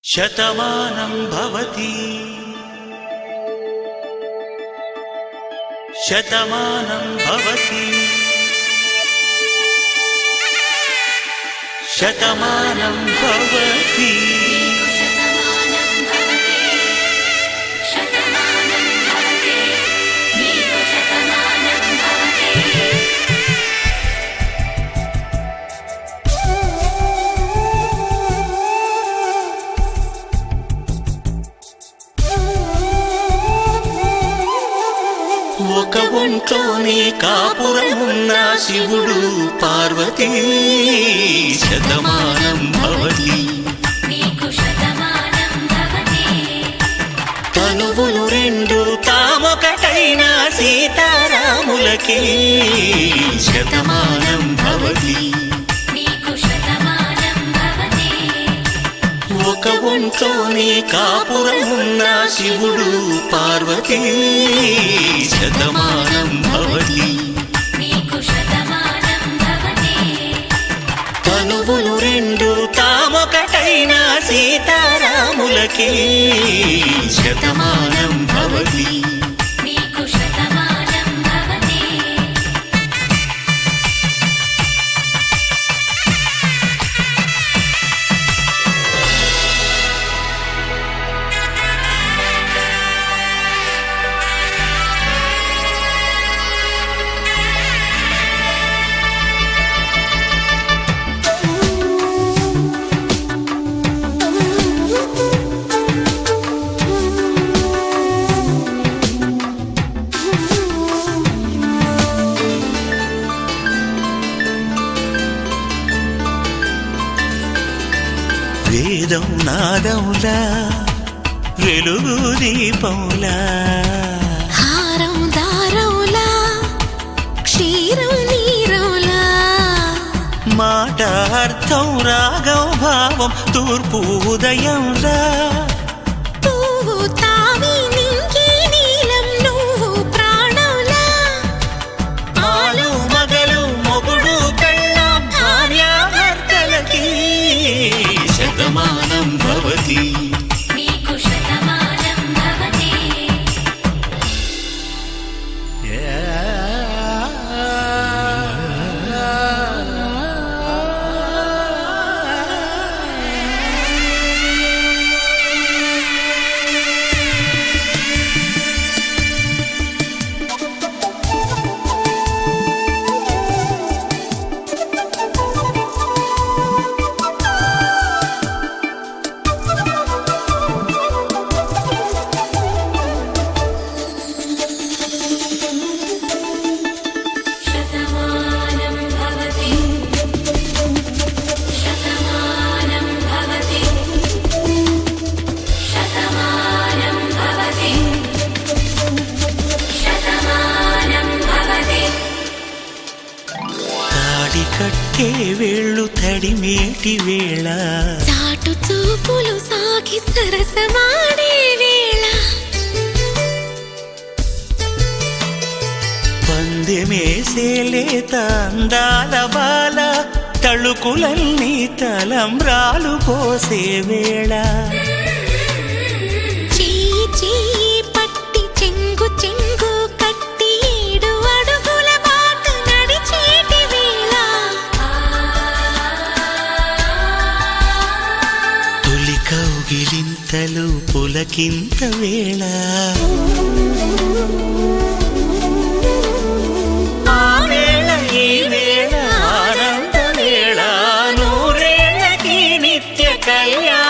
శతమానం భవతి శతమానం భవతి శతమానం భవతి ఒక ఒంట్లోనే కాపురమున్న శివుడు పార్వతీ శతమానం భవతి తనువులు రెండు తామొకటైన సీతారాములకి శతమానం భవతి ఒక ఒంట్లోనే కాపురమున్న శివుడు పార్వతీ శతమానం భవతి తనువులు రెండు తామొకటైన సీతారాములకి శతమానం భవతి వేదం నాదములా వెలుగు దీపములా హారం దారములా క్షీరం నీరములా మాట అర్థం రాగం భావం తూర్పు ఉదయంలా పువ్వు తావి నింగి నీలం నువ్వు ప్రాణంలా ఆలు మగలు మొగుడు పెళ్ళాం భార్యాభర్తలకి శతమానం భవతి కట్టే వేళ్ళు తడిమేటి వేళ చాటు చూపులు సాగి సరసమాడే వేళ పందెమేసేలేత అందాల బాల తళుకులన్నీ తలంబ్రాలు పోసే వేళ కౌగిలింతలు పులకింత వేళ ఆ వేళ ఈ వేళ ఆనంద వేళ నూరేళ్ళకి నిత్య కళ్యాణ